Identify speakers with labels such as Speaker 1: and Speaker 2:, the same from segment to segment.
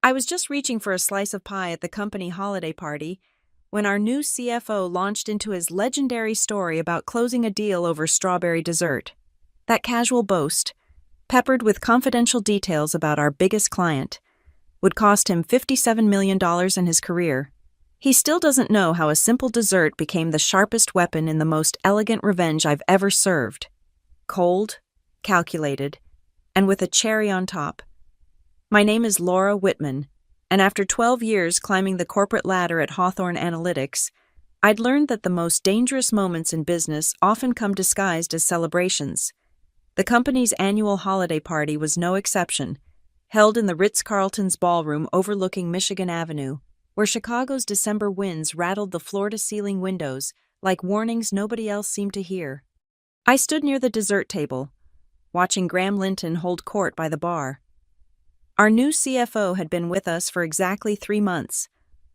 Speaker 1: I was just reaching for a slice of pie at the company holiday party when our new CFO launched into his legendary story about closing a deal over strawberry dessert. That casual boast, peppered with confidential details about our biggest client, would cost him $57 million in his career. He still doesn't know how a simple dessert became the sharpest weapon in the most elegant revenge I've ever served. Cold, calculated, and with a cherry on top. My name is Laura Whitman, and after 12 years climbing the corporate ladder at Hawthorne Analytics, I'd learned that the most dangerous moments in business often come disguised as celebrations. The company's annual holiday party was no exception, held in the Ritz-Carlton's ballroom overlooking Michigan Avenue, where Chicago's December winds rattled the floor-to-ceiling windows like warnings nobody else seemed to hear. I stood near the dessert table, watching Graham Linton hold court by the bar. Our new CFO had been with us for exactly 3 months,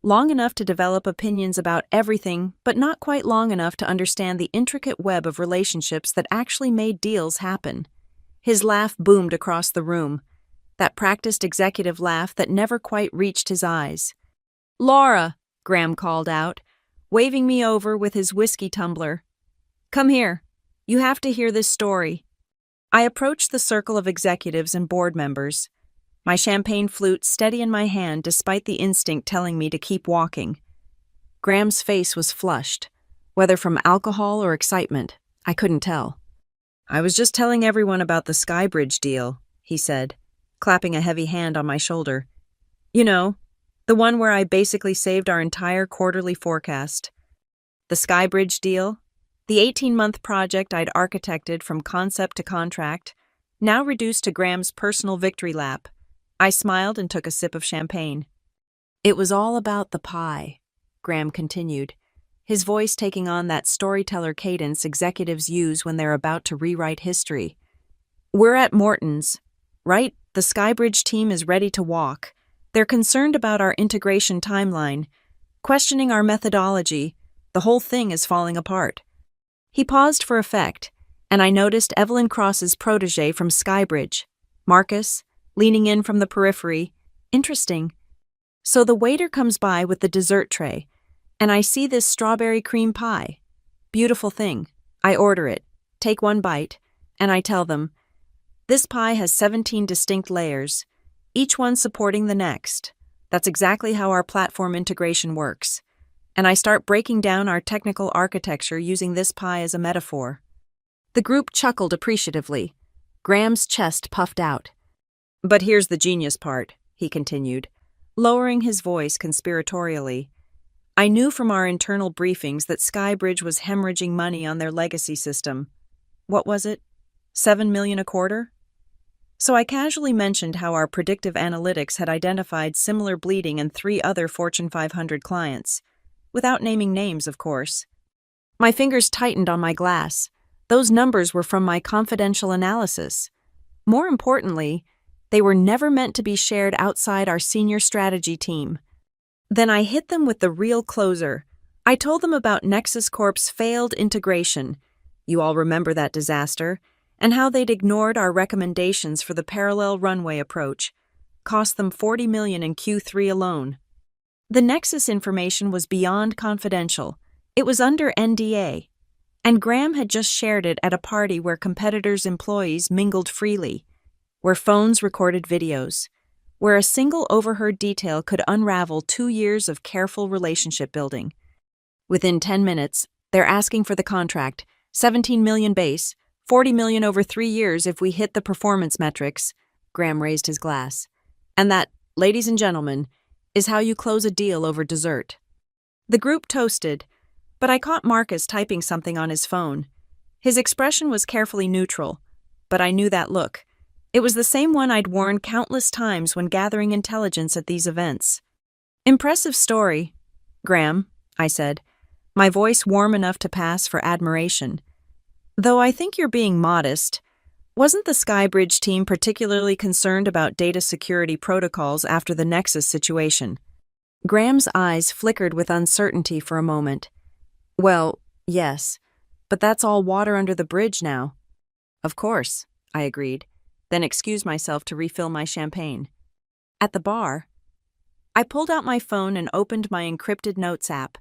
Speaker 1: long enough to develop opinions about everything, but not quite long enough to understand the intricate web of relationships that actually made deals happen. His laugh boomed across the room, that practiced executive laugh that never quite reached his eyes. "Laura," Graham called out, waving me over with his whiskey tumbler. "Come here. You have to hear this story." I approached the circle of executives and board members, my champagne flute steady in my hand despite the instinct telling me to keep walking. Graham's face was flushed, whether from alcohol or excitement, I couldn't tell. "I was just telling everyone about the Skybridge deal," he said, clapping a heavy hand on my shoulder. "You know, the one where I basically saved our entire quarterly forecast. The Skybridge deal, the 18-month project I'd architected from concept to contract, now reduced to Graham's personal victory lap." I smiled and took a sip of champagne. "It was all about the pie," Graham continued, his voice taking on that storyteller cadence executives use when they're about to rewrite history. "We're at Morton's, right? The Skybridge team is ready to walk. They're concerned about our integration timeline, questioning our methodology. The whole thing is falling apart." He paused for effect, and I noticed Evelyn Cross's protege from Skybridge, Marcus, leaning in from the periphery. Interesting. So the waiter comes by with the dessert tray, and I see this strawberry cream pie. Beautiful thing. I order it, take one bite, and I tell them, "This pie has 17 distinct layers, each one supporting the next. That's exactly how our platform integration works." And I start breaking down our technical architecture using this pie as a metaphor. The group chuckled appreciatively. Graham's chest puffed out. "But here's the genius part," he continued, lowering his voice conspiratorially. "I knew from our internal briefings that Skybridge was hemorrhaging money on their legacy system. What was it? $7 million a quarter?" So I casually mentioned how our predictive analytics had identified similar bleeding in 3 other Fortune 500 clients, without naming names, of course. My fingers tightened on my glass. Those numbers were from my confidential analysis. More importantly, they were never meant to be shared outside our senior strategy team. Then I hit them with the real closer. I told them about Nexus Corp's failed integration. You all remember that disaster, and how they'd ignored our recommendations for the parallel runway approach. Cost them $40 million in Q3 alone. The Nexus information was beyond confidential. It was under NDA. And Graham had just shared it at a party where competitors' employees mingled freely, where phones recorded videos, where a single overheard detail could unravel 2 years of careful relationship building. Within 10 minutes, they're asking for the contract, 17 million base, 40 million over 3 years if we hit the performance metrics. Graham raised his glass. And that, ladies and gentlemen, is how you close a deal over dessert. The group toasted, but I caught Marcus typing something on his phone. His expression was carefully neutral, but I knew that look. It was the same one I'd worn countless times when gathering intelligence at these events. "Impressive story, Graham," I said, my voice warm enough to pass for admiration. "Though I think you're being modest. Wasn't the Skybridge team particularly concerned about data security protocols after the Nexus situation?" Graham's eyes flickered with uncertainty for a moment. "Well, yes, but that's all water under the bridge now." "Of course," I agreed, then excused myself to refill my champagne. At the bar, I pulled out my phone and opened my encrypted notes app.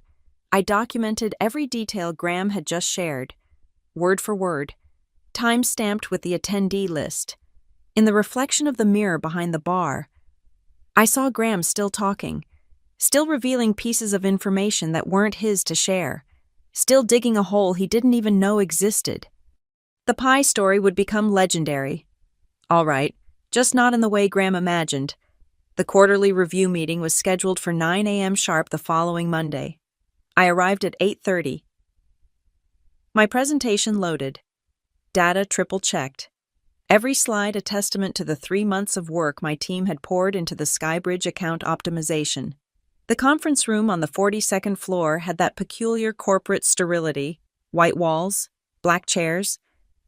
Speaker 1: I documented every detail Graham had just shared, word for word, time-stamped with the attendee list. In the reflection of the mirror behind the bar, I saw Graham still talking, still revealing pieces of information that weren't his to share, still digging a hole he didn't even know existed. The pie story would become legendary. All right, just not in the way Graham imagined. The quarterly review meeting was scheduled for 9 a.m. sharp the following Monday. I arrived at 8:30. My presentation loaded. Data triple-checked. Every slide a testament to the 3 months of work my team had poured into the Skybridge account optimization. The conference room on the 42nd floor had that peculiar corporate sterility, white walls, black chairs,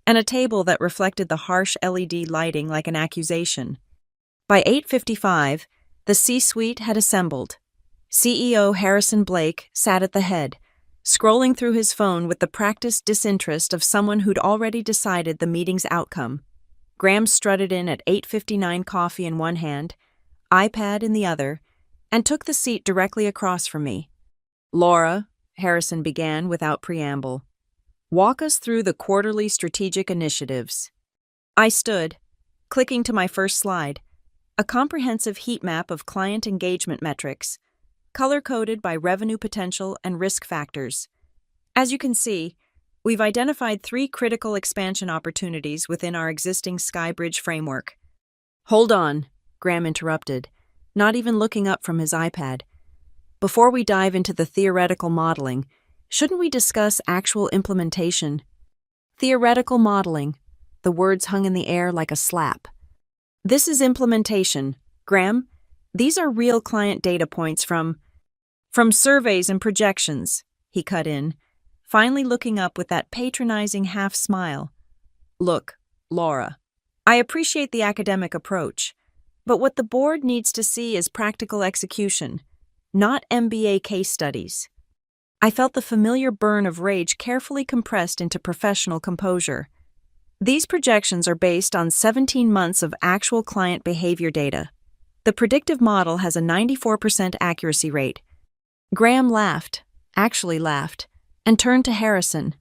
Speaker 1: and a table that reflected the harsh LED lighting like an accusation. By 8:55, the C-suite had assembled. CEO Harrison Blake sat at the head, scrolling through his phone with the practiced disinterest of someone who'd already decided the meeting's outcome. Graham strutted in at 8:59, coffee in one hand, iPad in the other, and took the seat directly across from me. "Laura," Harrison began without preamble, "walk us through the quarterly strategic initiatives." I stood, clicking to my first slide, a comprehensive heat map of client engagement metrics, color-coded by revenue potential and risk factors. As you can see, we've identified 3 critical expansion opportunities within our existing Skybridge framework. "Hold on," Graham interrupted, not even looking up from his iPad. "Before we dive into the theoretical modeling, shouldn't we discuss actual implementation?" Theoretical modeling. The words hung in the air like a slap. "This is implementation, Graham. These are real client data points from surveys and projections," he cut in, finally looking up with that patronizing half-smile. "Look, Laura, I appreciate the academic approach, but what the board needs to see is practical execution, not MBA case studies." I felt the familiar burn of rage carefully compressed into professional composure. These projections are based on 17 months of actual client behavior data. The predictive model has a 94% accuracy rate. Graham laughed, actually laughed, and turned to Harrison.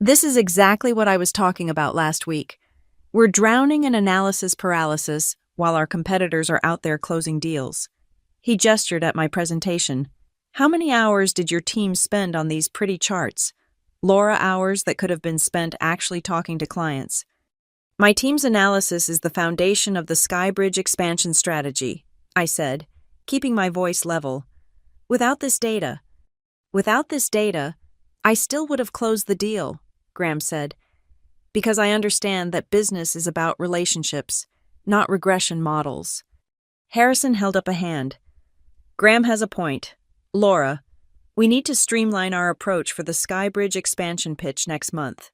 Speaker 1: "This is exactly what I was talking about last week. We're drowning in analysis paralysis while our competitors are out there closing deals." He gestured at my presentation. "How many hours did your team spend on these pretty charts? Laura hours that could have been spent actually talking to clients." "My team's analysis is the foundation of the Skybridge expansion strategy," I said, keeping my voice level. Without this data, I still would have closed the deal," Graham said, "because I understand that business is about relationships, not regression models." Harrison held up a hand. "Graham has a point. Laura, we need to streamline our approach for the Skybridge expansion pitch next month."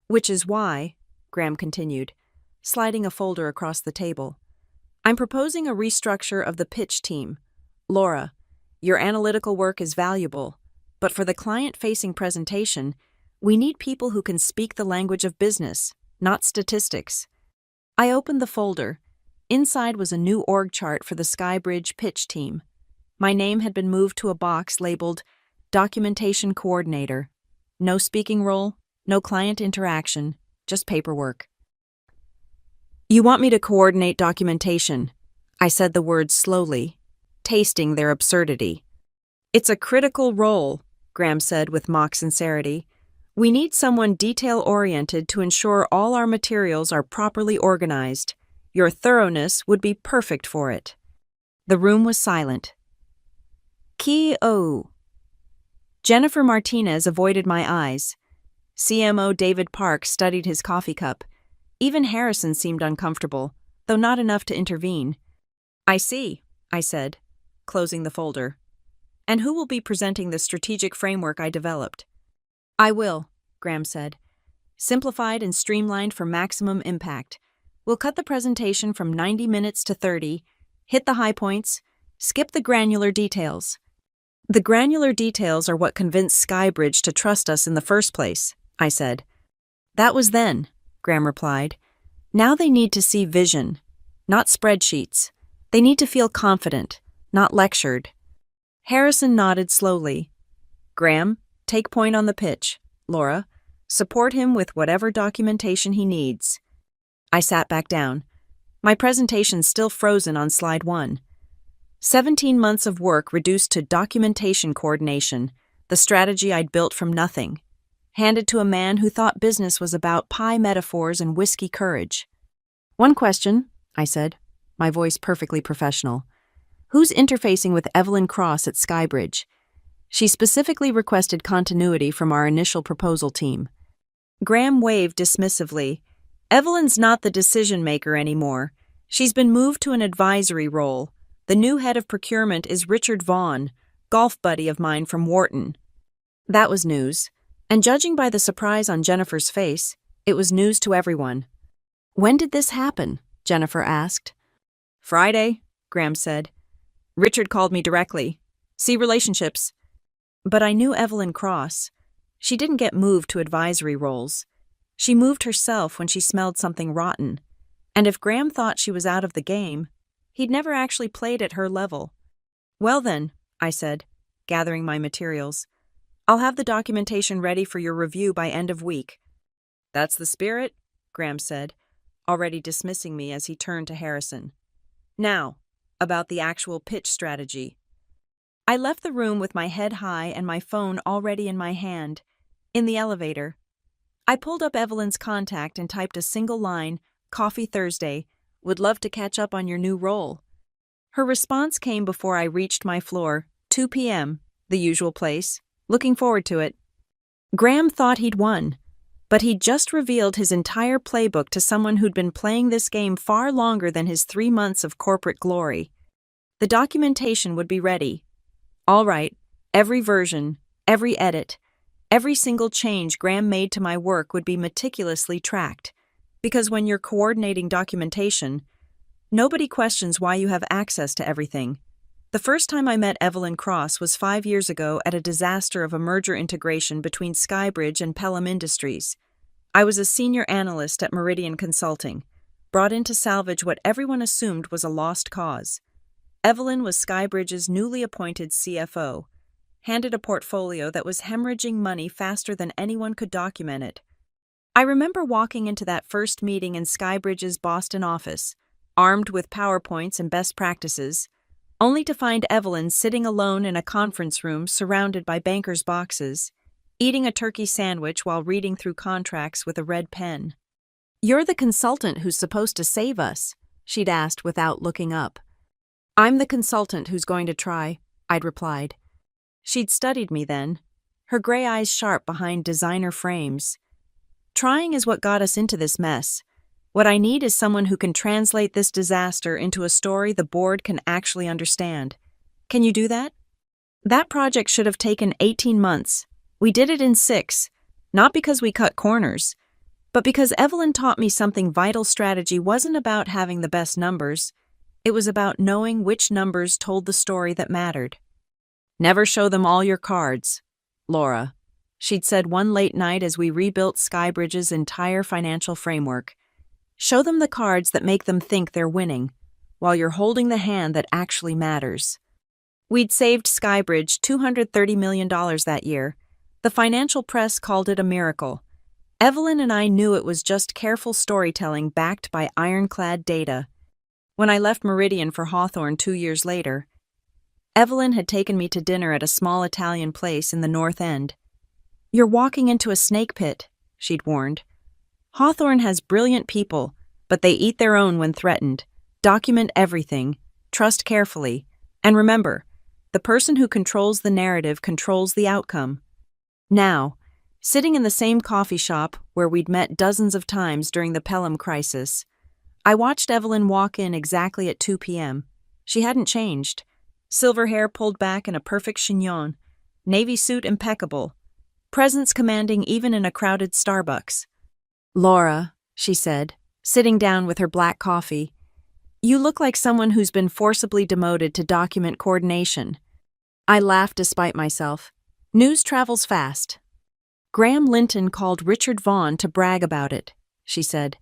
Speaker 1: "Which is why," Graham continued, sliding a folder across the table, "I'm proposing a restructure of the pitch team. Laura, your analytical work is valuable, but for the client-facing presentation, we need people who can speak the language of business, not statistics." I opened the folder. Inside was a new org chart for the Skybridge pitch team. My name had been moved to a box labeled Documentation Coordinator. No speaking role, no client interaction, just paperwork. "You want me to coordinate documentation?" I said the words slowly, tasting their absurdity. "It's a critical role," Graham said with mock sincerity. "We need someone detail-oriented to ensure all our materials are properly organized. Your thoroughness would be perfect for it." The room was silent. "K.O." Jennifer Martinez avoided my eyes. CMO David Park studied his coffee cup. Even Harrison seemed uncomfortable, though not enough to intervene. "I see," I said, closing the folder. "And who will be presenting the strategic framework I developed?" "I will," Graham said. "Simplified and streamlined for maximum impact. We'll cut the presentation from 90 minutes to 30, hit the high points, skip the granular details." "The granular details are what convinced Skybridge to trust us in the first place," I said. "That was then," Graham replied. "Now they need to see vision, not spreadsheets. They need to feel confident, not lectured. Harrison nodded slowly. Graham, take point on the pitch. Laura, support him with whatever documentation he needs. I sat back down. My presentation still frozen on slide 1. 17 months of work reduced to documentation coordination, the strategy I'd built from nothing, handed to a man who thought business was about pie metaphors and whiskey courage. One question, I said, my voice perfectly professional. Who's interfacing with Evelyn Cross at Skybridge? She specifically requested continuity from our initial proposal team. Graham waved dismissively. Evelyn's not the decision-maker anymore. She's been moved to an advisory role. The new head of procurement is Richard Vaughn, golf buddy of mine from Wharton. That was news, and judging by the surprise on Jennifer's face, it was news to everyone. When did this happen? Jennifer asked. Friday, Graham said. Richard called me directly. See relationships. But I knew Evelyn Cross. She didn't get moved to advisory roles. She moved herself when she smelled something rotten. And if Graham thought she was out of the game, he'd never actually played at her level. Well then, I said, gathering my materials. I'll have the documentation ready for your review by end of week. That's the spirit, Graham said, already dismissing me as he turned to Harrison. Now, about the actual pitch strategy. I left the room with my head high and my phone already in my hand. In the elevator, I pulled up Evelyn's contact and typed a single line, Coffee Thursday, would love to catch up on your new role. Her response came before I reached my floor, 2 p.m., the usual place, looking forward to it. Graham thought he'd won, but he'd just revealed his entire playbook to someone who'd been playing this game far longer than his 3 months of corporate glory. The documentation would be ready. All right, every version, every edit, every single change Graham made to my work would be meticulously tracked, because when you're coordinating documentation, nobody questions why you have access to everything. The first time I met Evelyn Cross was 5 years ago at a disaster of a merger integration between Skybridge and Pelham Industries. I was a senior analyst at Meridian Consulting, brought in to salvage what everyone assumed was a lost cause. Evelyn was Skybridge's newly appointed CFO, handed a portfolio that was hemorrhaging money faster than anyone could document it. I remember walking into that first meeting in Skybridge's Boston office, armed with PowerPoints and best practices, only to find Evelyn sitting alone in a conference room surrounded by bankers' boxes, eating a turkey sandwich while reading through contracts with a red pen. "You're the consultant who's supposed to save us," she'd asked without looking up. "I'm the consultant who's going to try," I'd replied. She'd studied me then, her gray eyes sharp behind designer frames. "Trying is what got us into this mess. What I need is someone who can translate this disaster into a story the board can actually understand. Can you do that?" That project should have taken 18 months. We did it in 6, not because we cut corners, but because Evelyn taught me something vital. Strategy wasn't about having the best numbers. It was about knowing which numbers told the story that mattered. "Never show them all your cards, Laura," she'd said one late night as we rebuilt Skybridge's entire financial framework. "Show them the cards that make them think they're winning, while you're holding the hand that actually matters." We'd saved Skybridge $230 million that year. The financial press called it a miracle. Evelyn and I knew it was just careful storytelling backed by ironclad data. When I left Meridian for Hawthorne 2 years later, Evelyn had taken me to dinner at a small Italian place in the North End. "You're walking into a snake pit," she'd warned. "Hawthorne has brilliant people, but they eat their own when threatened. Document everything, trust carefully, and remember, the person who controls the narrative controls the outcome." Now, sitting in the same coffee shop where we'd met dozens of times during the Pelham crisis, I watched Evelyn walk in exactly at 2 p.m. She hadn't changed. Silver hair pulled back in a perfect chignon, navy suit impeccable, presence commanding even in a crowded Starbucks. "Laura," she said, sitting down with her black coffee, "you look like someone who's been forcibly demoted to document coordination." I laughed despite myself. News travels fast. "Graham Linton called Richard Vaughn to brag about it," she said.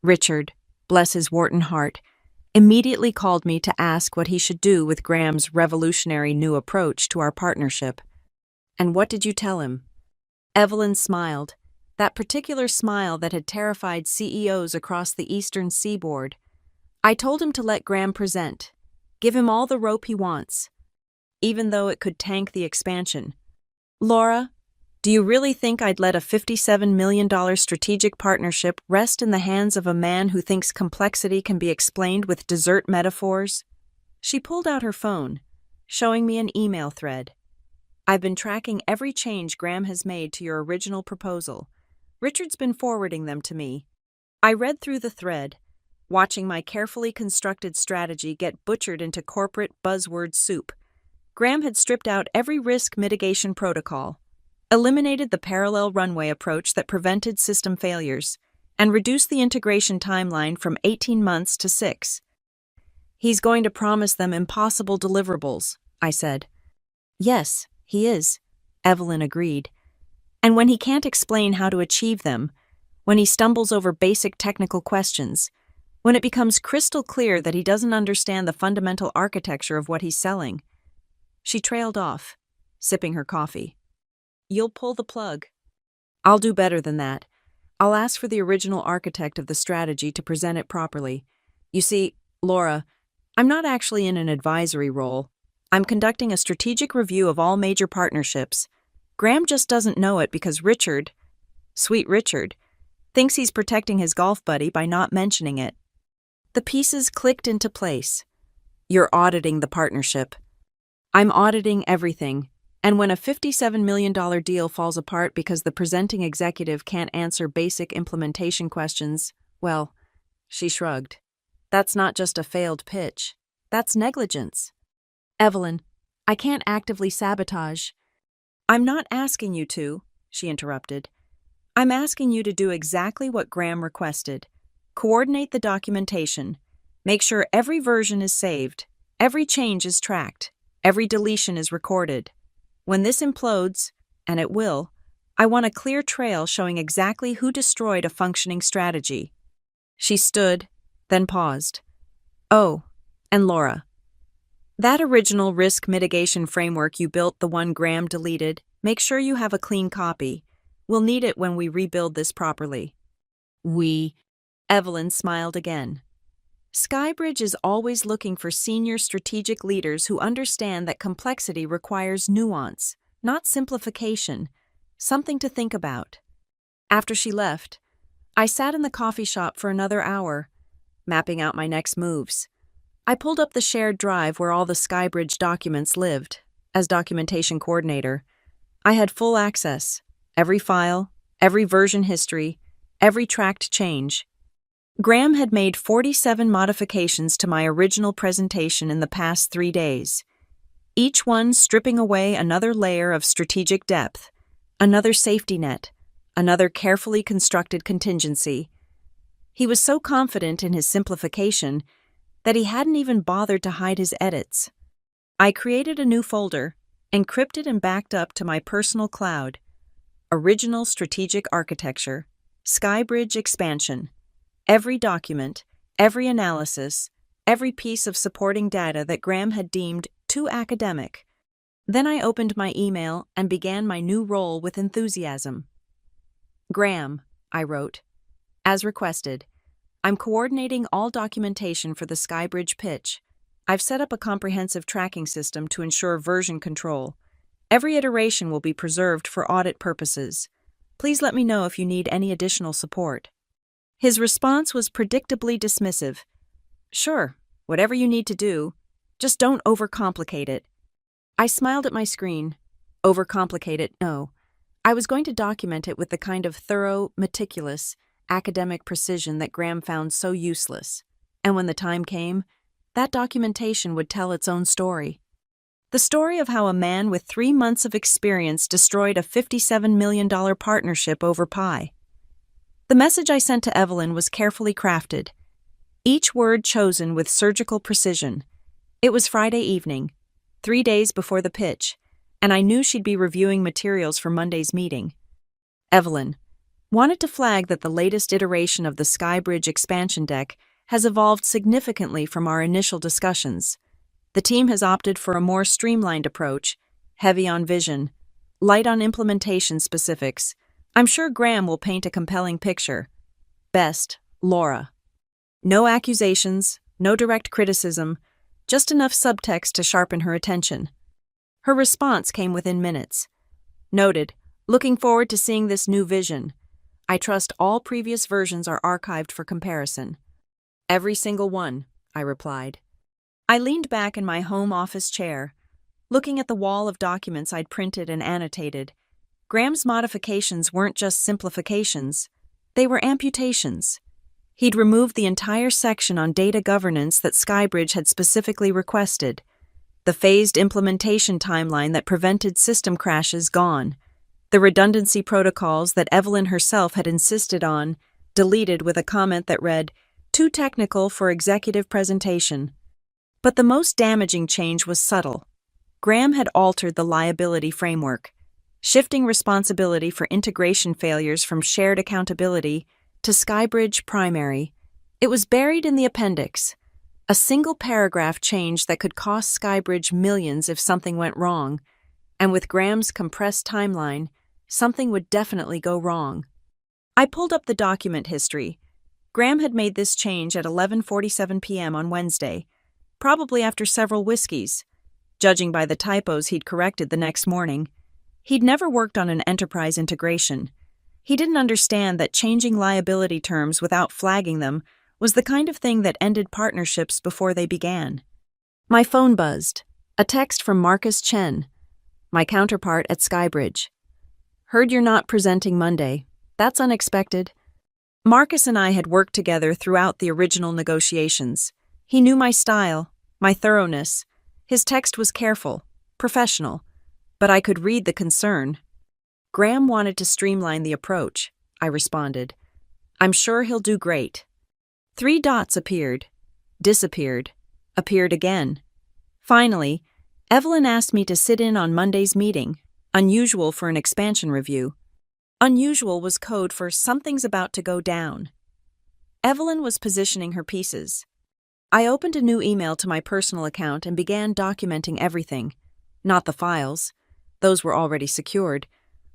Speaker 1: Richard, bless his Wharton heart, immediately called me to ask what he should do with Graham's revolutionary new approach to our partnership. And what did you tell him? Evelyn smiled, that particular smile that had terrified CEOs across the eastern seaboard. I told him to let Graham present, give him all the rope he wants, even though it could tank the expansion. Laura, do you really think I'd let a $57 million strategic partnership rest in the hands of a man who thinks complexity can be explained with dessert metaphors? She pulled out her phone, showing me an email thread. I've been tracking every change Graham has made to your original proposal. Richard's been forwarding them to me. I read through the thread, watching my carefully constructed strategy get butchered into corporate buzzword soup. Graham had stripped out every risk mitigation protocol, eliminated the parallel runway approach that prevented system failures, and reduced the integration timeline from 18 months to 6. He's going to promise them impossible deliverables, I said. Yes, he is, Evelyn agreed. And when he can't explain how to achieve them, when he stumbles over basic technical questions, when it becomes crystal clear that he doesn't understand the fundamental architecture of what he's selling. She trailed off, sipping her coffee. You'll pull the plug. I'll do better than that. I'll ask for the original architect of the strategy to present it properly. You see, Laura, I'm not actually in an advisory role. I'm conducting a strategic review of all major partnerships. Graham just doesn't know it because Richard, sweet Richard, thinks he's protecting his golf buddy by not mentioning it. The pieces clicked into place. You're auditing the partnership. I'm auditing everything. And when a $57 million deal falls apart because the presenting executive can't answer basic implementation questions, well, she shrugged. That's not just a failed pitch. That's negligence. Evelyn, I can't actively sabotage. I'm not asking you to, she interrupted. I'm asking you to do exactly what Graham requested. Coordinate the documentation. Make sure every version is saved, every change is tracked, every deletion is recorded. When this implodes, and it will, I want a clear trail showing exactly who destroyed a functioning strategy. She stood, then paused. Oh, and Laura. That original risk mitigation framework you built, the one Graham deleted, make sure you have a clean copy. We'll need it when we rebuild this properly. Evelyn smiled again. Skybridge is always looking for senior strategic leaders who understand that complexity requires nuance, not simplification, something to think about. After she left, I sat in the coffee shop for another hour, mapping out my next moves. I pulled up the shared drive where all the Skybridge documents lived. As documentation coordinator, I had full access, every file, every version history, every tracked change. Graham had made 47 modifications to my original presentation in the past 3 days, each one stripping away another layer of strategic depth, another safety net, another carefully constructed contingency. He was so confident in his simplification that he hadn't even bothered to hide his edits. I created a new folder, encrypted and backed up to my personal cloud. Original Strategic Architecture, Skybridge Expansion. Every document, every analysis, every piece of supporting data that Graham had deemed too academic. Then I opened my email and began my new role with enthusiasm. Graham, I wrote. As requested, I'm coordinating all documentation for the Skybridge pitch. I've set up a comprehensive tracking system to ensure version control. Every iteration will be preserved for audit purposes. Please let me know if you need any additional support. His response was predictably dismissive. Sure, whatever you need to do, just don't overcomplicate it. I smiled at my screen. Overcomplicate it, no. I was going to document it with the kind of thorough, meticulous, academic precision that Graham found so useless. And when the time came, that documentation would tell its own story. The story of how a man with 3 months of experience destroyed a $57 million partnership over pie. The message I sent to Evelyn was carefully crafted, each word chosen with surgical precision. It was Friday evening, 3 days before the pitch, and I knew she'd be reviewing materials for Monday's meeting. Evelyn wanted to flag that the latest iteration of the Skybridge expansion deck has evolved significantly from our initial discussions. The team has opted for a more streamlined approach, heavy on vision, light on implementation specifics. I'm sure Graham will paint a compelling picture. Best, Laura. No accusations, no direct criticism, just enough subtext to sharpen her attention. Her response came within minutes. Noted. Looking forward to seeing this new vision. I trust all previous versions are archived for comparison. Every single one, I replied. I leaned back in my home office chair, looking at the wall of documents I'd printed and annotated. Graham's modifications weren't just simplifications, they were amputations. He'd removed the entire section on data governance that Skybridge had specifically requested. The phased implementation timeline that prevented system crashes gone. The redundancy protocols that Evelyn herself had insisted on, deleted with a comment that read, "Too technical for executive presentation." But the most damaging change was subtle. Graham had altered the liability framework, shifting responsibility for integration failures from shared accountability to Skybridge primary. It was buried in the appendix, a single paragraph change that could cost Skybridge millions if something went wrong, and with Graham's compressed timeline, something would definitely go wrong. I pulled up the document history. Graham had made this change at 11:47 p.m. on Wednesday, probably after several whiskeys. Judging by the typos he'd corrected the next morning, he'd never worked on an enterprise integration. He didn't understand that changing liability terms without flagging them was the kind of thing that ended partnerships before they began. My phone buzzed. A text from Marcus Chen, my counterpart at Skybridge. "Heard you're not presenting Monday. That's unexpected." Marcus and I had worked together throughout the original negotiations. He knew my style, my thoroughness. His text was careful, professional, but I could read the concern. Graham wanted to streamline the approach, I responded. "I'm sure he'll do great." 3 dots appeared, disappeared, appeared again. Finally, Evelyn asked me to sit in on Monday's meeting, unusual for an expansion review. Unusual was code for something's about to go down. Evelyn was positioning her pieces. I opened a new email to my personal account and began documenting everything. Not the files, those were already secured,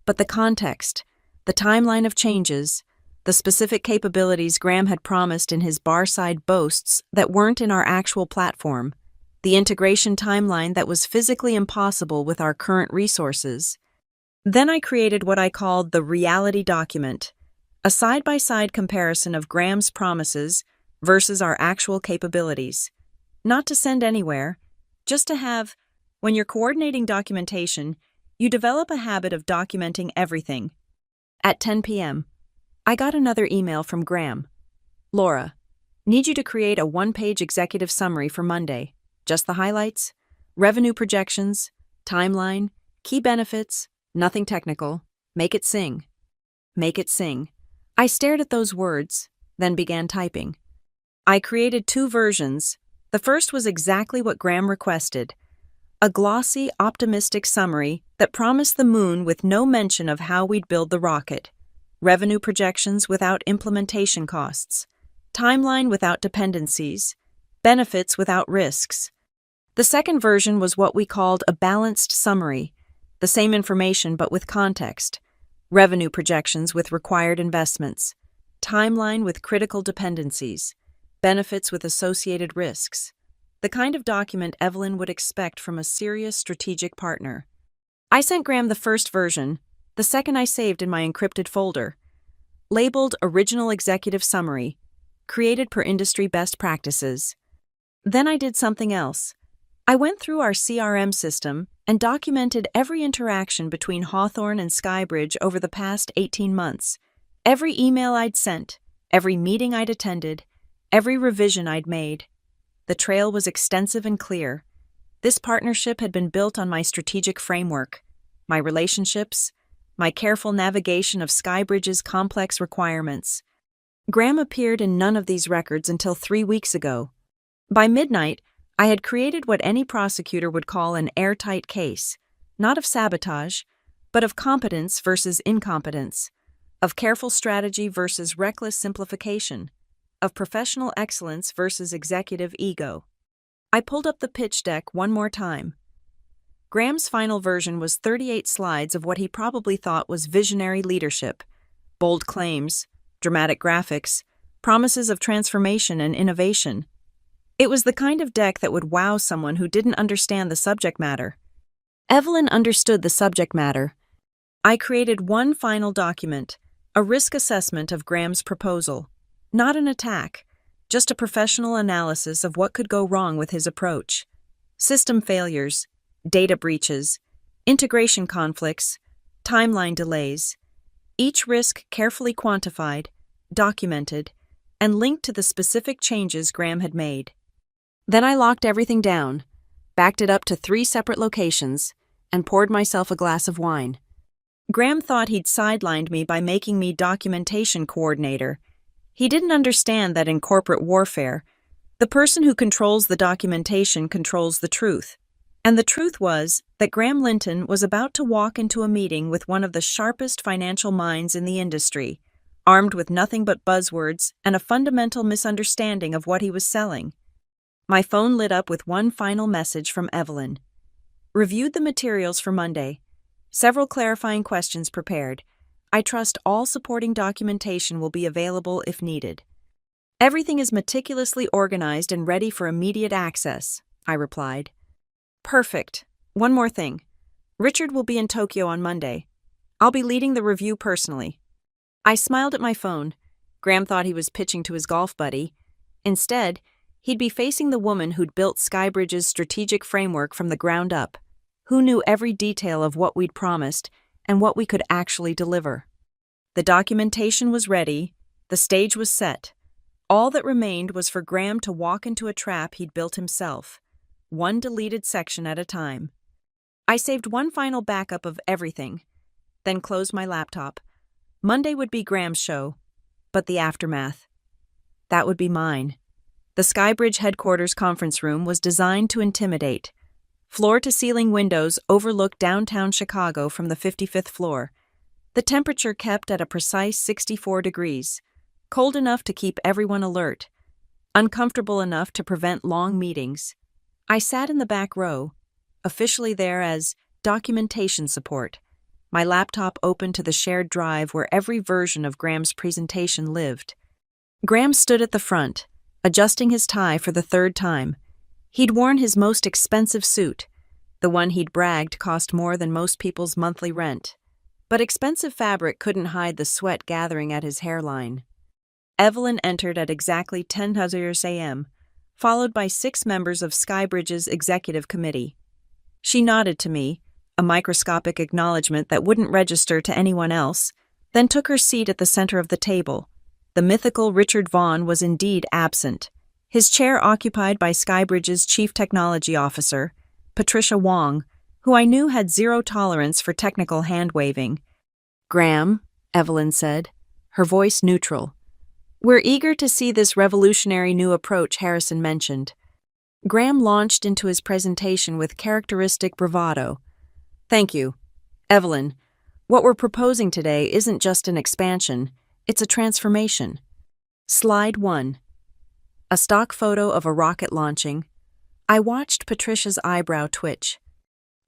Speaker 1: but the context, the timeline of changes, the specific capabilities Graham had promised in his bar-side boasts that weren't in our actual platform, the integration timeline that was physically impossible with our current resources. Then I created what I called the reality document, a side-by-side comparison of Graham's promises versus our actual capabilities. Not to send anywhere, just to have. When you're coordinating documentation, you develop a habit of documenting everything. At 10 p.m., I got another email from Graham. "Laura, need you to create a 1-page executive summary for Monday. Just the highlights, revenue projections, timeline, key benefits, nothing technical. Make it sing." Make it sing. I stared at those words, then began typing. I created 2 versions. The first was exactly what Graham requested. A glossy, optimistic summary that promised the moon with no mention of how we'd build the rocket. Revenue projections without implementation costs. Timeline without dependencies. Benefits without risks. The second version was what we called a balanced summary. The same information but with context. Revenue projections with required investments. Timeline with critical dependencies. Benefits with associated risks. The kind of document Evelyn would expect from a serious strategic partner. I sent Graham the first version, the second I saved in my encrypted folder. Labeled Original Executive Summary, created per industry best practices. Then I did something else. I went through our CRM system and documented every interaction between Hawthorne and Skybridge over the past 18 months. Every email I'd sent, every meeting I'd attended, every revision I'd made. The trail was extensive and clear. This partnership had been built on my strategic framework, my relationships, my careful navigation of Skybridge's complex requirements. Graham appeared in none of these records until 3 weeks ago. By midnight, I had created what any prosecutor would call an airtight case, not of sabotage, but of competence versus incompetence, of careful strategy versus reckless simplification. of professional excellence versus executive ego. I pulled up the pitch deck one more time. Graham's final version was 38 slides of what he probably thought was visionary leadership, bold claims, dramatic graphics, promises of transformation and innovation. It was the kind of deck that would wow someone who didn't understand the subject matter. Evelyn understood the subject matter. I created one final document, a risk assessment of Graham's proposal. Not an attack, just a professional analysis of what could go wrong with his approach. System failures, data breaches, integration conflicts, timeline delays. Each risk carefully quantified, documented, and linked to the specific changes Graham had made. Then I locked everything down, backed it up to 3 separate locations, and poured myself a glass of wine. Graham thought he'd sidelined me by making me documentation coordinator. He didn't understand that in corporate warfare, the person who controls the documentation controls the truth. And the truth was that Graham Linton was about to walk into a meeting with one of the sharpest financial minds in the industry, armed with nothing but buzzwords and a fundamental misunderstanding of what he was selling. My phone lit up with one final message from Evelyn. Reviewed the materials for Monday. Several clarifying questions prepared. I trust all supporting documentation will be available if needed. Everything is meticulously organized and ready for immediate access, I replied. Perfect. One more thing. Richard will be in Tokyo on Monday. I'll be leading the review personally. I smiled at my phone. Graham thought he was pitching to his golf buddy. Instead, he'd be facing the woman who'd built Skybridge's strategic framework from the ground up, who knew every detail of what we'd promised and what we could actually deliver. The documentation was ready, the stage was set. All that remained was for Graham to walk into a trap he'd built himself, one deleted section at a time. I saved one final backup of everything, then closed my laptop. Monday would be Graham's show, but the aftermath. That would be mine. The Skybridge headquarters conference room was designed to intimidate. Floor-to-ceiling windows overlooked downtown Chicago from the 55th floor. The temperature kept at a precise 64 degrees, cold enough to keep everyone alert, uncomfortable enough to prevent long meetings. I sat in the back row, officially there as documentation support, my laptop open to the shared drive where every version of Graham's presentation lived. Graham stood at the front, adjusting his tie for the 3rd time. He'd worn his most expensive suit. The one he'd bragged cost more than most people's monthly rent. But expensive fabric couldn't hide the sweat gathering at his hairline. Evelyn entered at exactly 10:00 a.m., followed by 6 members of Skybridge's executive committee. She nodded to me, a microscopic acknowledgement that wouldn't register to anyone else, then took her seat at the center of the table. The mythical Richard Vaughn was indeed absent, his chair occupied by Skybridge's chief technology officer, Patricia Wong, who I knew had zero tolerance for technical hand-waving. "Graham," Evelyn said, her voice neutral. "We're eager to see this revolutionary new approach Harrison mentioned." Graham launched into his presentation with characteristic bravado. "Thank you. Evelyn, what we're proposing today isn't just an expansion, it's a transformation." Slide 1. A stock photo of a rocket launching. I watched Patricia's eyebrow twitch.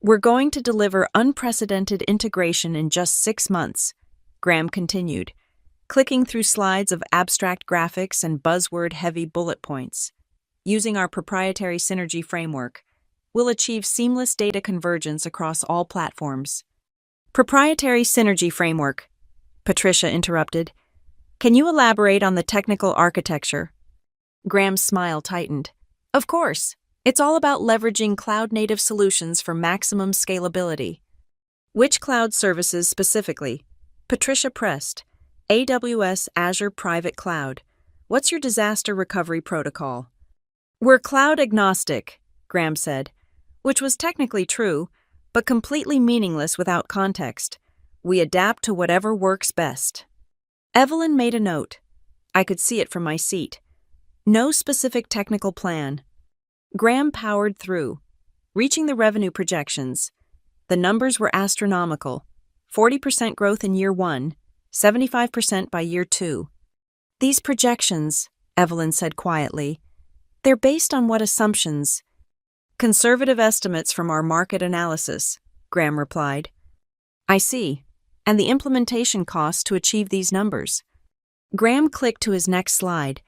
Speaker 1: "We're going to deliver unprecedented integration in just 6 months," Graham continued, clicking through slides of abstract graphics and buzzword-heavy bullet points. "Using our proprietary synergy framework, we'll achieve seamless data convergence across all platforms." "Proprietary synergy framework," Patricia interrupted. "Can you elaborate on the technical architecture?" Graham's smile tightened. "Of course. It's all about leveraging cloud-native solutions for maximum scalability." "Which cloud services specifically?" Patricia pressed. "AWS Azure Private Cloud. What's your disaster recovery protocol?" "We're cloud agnostic," Graham said, which was technically true, but completely meaningless without context. "We adapt to whatever works best." Evelyn made a note. I could see it from my seat. No specific technical plan. Graham powered through, reaching the revenue projections. The numbers were astronomical. 40% growth in year 1, 75% by year 2. "These projections," Evelyn said quietly. They're based on what assumptions? Conservative estimates from our market analysis, Graham replied. I see. And the implementation costs to achieve these numbers. Graham clicked to his next slide,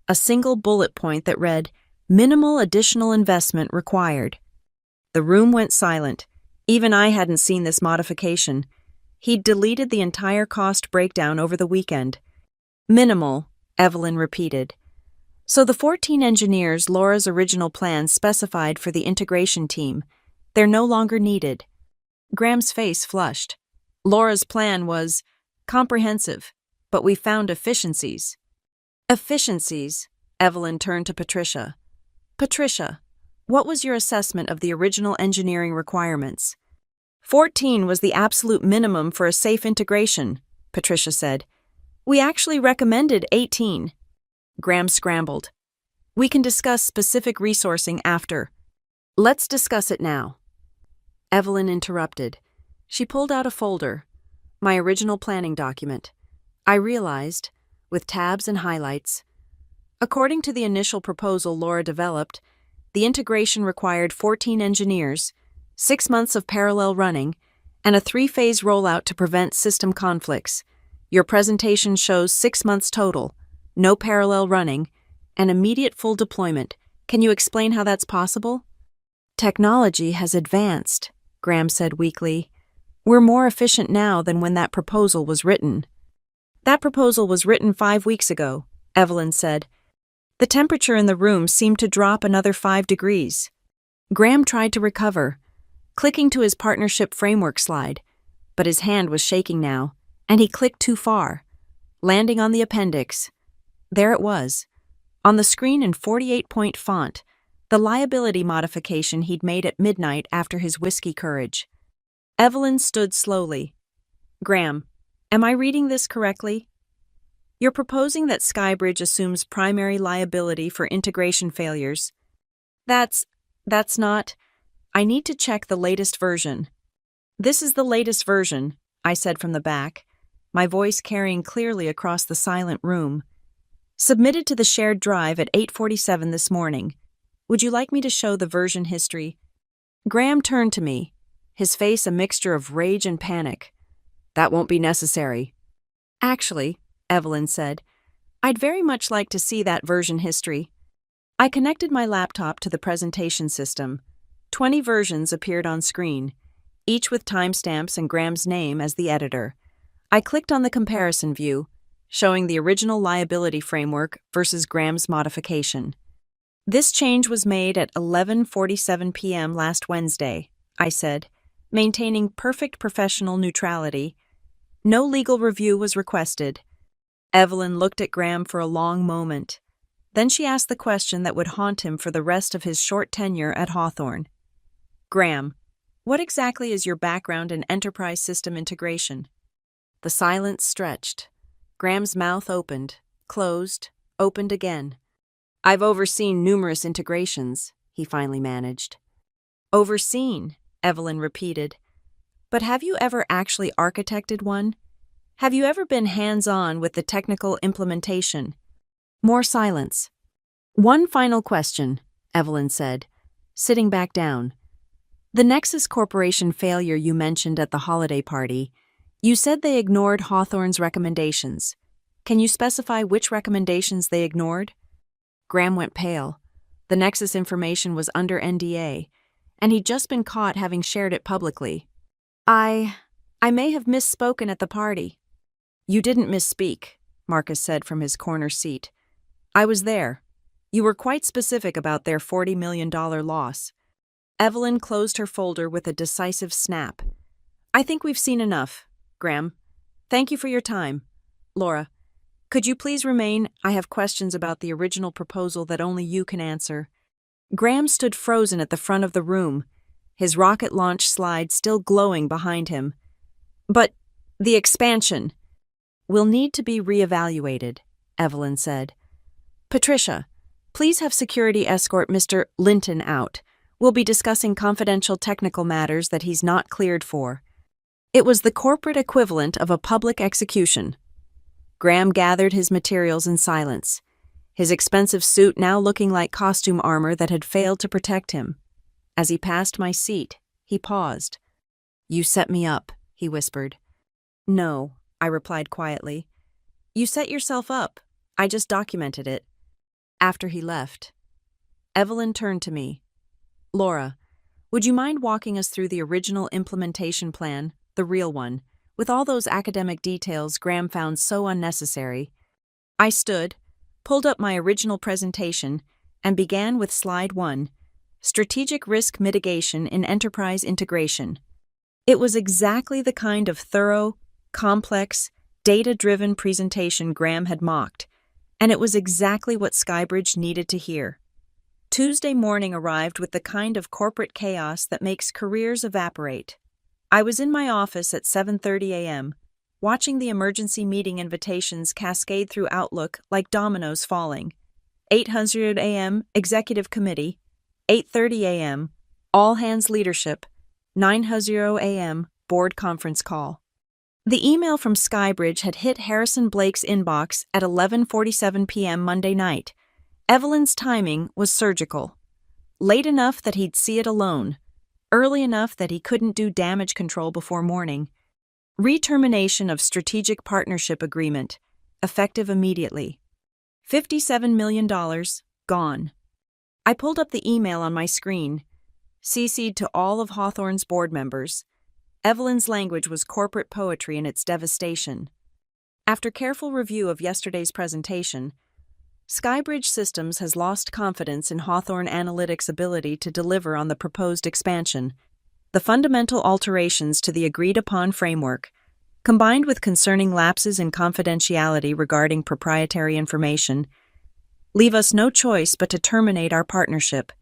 Speaker 1: a single bullet point that read, minimal additional investment required. The room went silent. Even I hadn't seen this modification. He'd deleted the entire cost breakdown over the weekend. Minimal, Evelyn repeated. So the 14 engineers Laura's original plan specified for the integration team, they're no longer needed. Graham's face flushed. Laura's plan was comprehensive, but we found efficiencies. Efficiencies? Evelyn turned to Patricia. Patricia, what was your assessment of the original engineering requirements? 14 was the absolute minimum for a safe integration, Patricia said. We actually recommended 18. Graham scrambled. We can discuss specific resourcing after. Let's discuss it now. Evelyn interrupted. She pulled out a folder, my original planning document. I realized, with tabs and highlights, according to the initial proposal Laura developed, the integration required 14 engineers, 6 months of parallel running, and a 3-phase rollout to prevent system conflicts. Your presentation shows 6 months total, no parallel running, and immediate full deployment. Can you explain how that's possible? Technology has advanced, Graham said weakly. We're more efficient now than when that proposal was written. That proposal was written 5 weeks ago, Evelyn said. The temperature in the room seemed to drop another 5 degrees. Graham tried to recover, clicking to his partnership framework slide, but his hand was shaking now, and he clicked too far, landing on the appendix. There it was, on the screen in 48-point font, the liability modification he'd made at midnight after his whiskey courage. Evelyn stood slowly. Graham, am I reading this correctly? You're proposing that Skybridge assumes primary liability for integration failures. That's not. I need to check the latest version. This is the latest version, I said from the back, my voice carrying clearly across the silent room. Submitted to the shared drive at 8:47 this morning. Would you like me to show the version history? Graham turned to me, his face a mixture of rage and panic. That won't be necessary. Actually, Evelyn said, I'd very much like to see that version history. I connected my laptop to the presentation system. 20 versions appeared on screen, each with timestamps and Graham's name as the editor. I clicked on the comparison view, showing the original liability framework versus Graham's modification. This change was made at 11:47 p.m. last Wednesday, I said, maintaining perfect professional neutrality. No legal review was requested. Evelyn looked at Graham for a long moment. Then she asked the question that would haunt him for the rest of his short tenure at Hawthorne. Graham, what exactly is your background in enterprise system integration? The silence stretched. Graham's mouth opened, closed, opened again. I've overseen numerous integrations, he finally managed. Overseen, Evelyn repeated. But have you ever actually architected one? Have you ever been hands-on with the technical implementation? More silence. One final question, Evelyn said, sitting back down. The Nexus Corporation failure you mentioned at the holiday party, you said they ignored Hawthorne's recommendations. Can you specify which recommendations they ignored? Graham went pale. The Nexus information was under NDA, and he'd just been caught having shared it publicly. I may have misspoken at the party. You didn't misspeak, Marcus said from his corner seat. I was there. You were quite specific about their $40 million loss. Evelyn closed her folder with a decisive snap. I think we've seen enough, Graham. Thank you for your time. Laura, could you please remain? I have questions about the original proposal that only you can answer. Graham stood frozen at the front of the room, his rocket launch slide still glowing behind him. But the expansion will need to be reevaluated, Evelyn said. Patricia, please have security escort Mr. Linton out. We'll be discussing confidential technical matters that he's not cleared for. It was the corporate equivalent of a public execution. Graham gathered his materials in silence. his expensive suit now looking like costume armor that had failed to protect him. As he passed my seat, he paused. "You set me up," he whispered. "No," I replied quietly. "You set yourself up. I just documented it." After he left, Evelyn turned to me. "Laura, would you mind walking us through the original implementation plan, the real one, with all those academic details Graham found so unnecessary?" I stood, pulled up my original presentation, and began with slide 1, Strategic Risk Mitigation in Enterprise Integration. It was exactly the kind of thorough, complex, data-driven presentation Graham had mocked, and it was exactly what Skybridge needed to hear. Tuesday morning arrived with the kind of corporate chaos that makes careers evaporate. I was in my office at 7:30 a.m., watching the emergency meeting invitations cascade through Outlook like dominoes falling. 8:00 a.m., Executive Committee. 8:30 a.m., All Hands Leadership. 9:00 a.m., Board Conference Call. The email from Skybridge had hit Harrison Blake's inbox at 11:47 p.m. Monday night. Evelyn's timing was surgical. Late enough that he'd see it alone. Early enough that he couldn't do damage control before morning. Re-termination of Strategic Partnership Agreement. Effective immediately. $57 million. Gone. I pulled up the email on my screen. CC'd to all of Hawthorne's board members. Evelyn's language was corporate poetry in its devastation. After careful review of yesterday's presentation, Skybridge Systems has lost confidence in Hawthorne Analytics' ability to deliver on the proposed expansion. The fundamental alterations to the agreed-upon framework, combined with concerning lapses in confidentiality regarding proprietary information, leave us no choice but to terminate our partnership,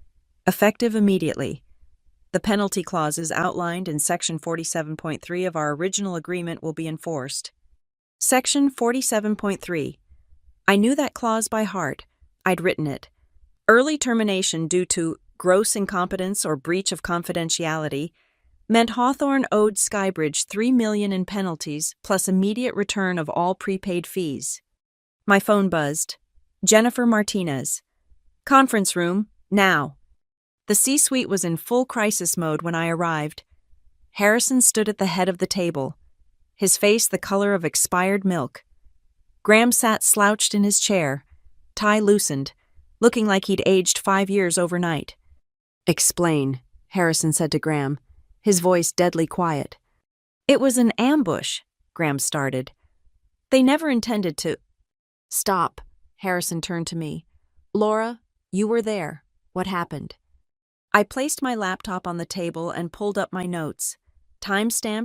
Speaker 1: effective immediately. The penalty clauses outlined in Section 47.3 of our original agreement will be enforced. Section 47.3. I knew that clause by heart. I'd written it. Early termination due to gross incompetence or breach of confidentiality meant Hawthorne owed Skybridge $3 million in penalties plus immediate return of all prepaid fees. My phone buzzed. Jennifer Martinez. "Conference room, now." The C-suite was in full crisis mode when I arrived. Harrison stood at the head of the table, his face the color of expired milk. Graham sat slouched in his chair, tie loosened, looking like he'd aged 5 years overnight. "Explain," Harrison said to Graham, his voice deadly quiet. "It was an ambush," Graham started. "They never intended to—" "Stop," Harrison turned to me. "Laura, you were there. What happened?" I placed my laptop on the table and pulled up my notes, time-stamped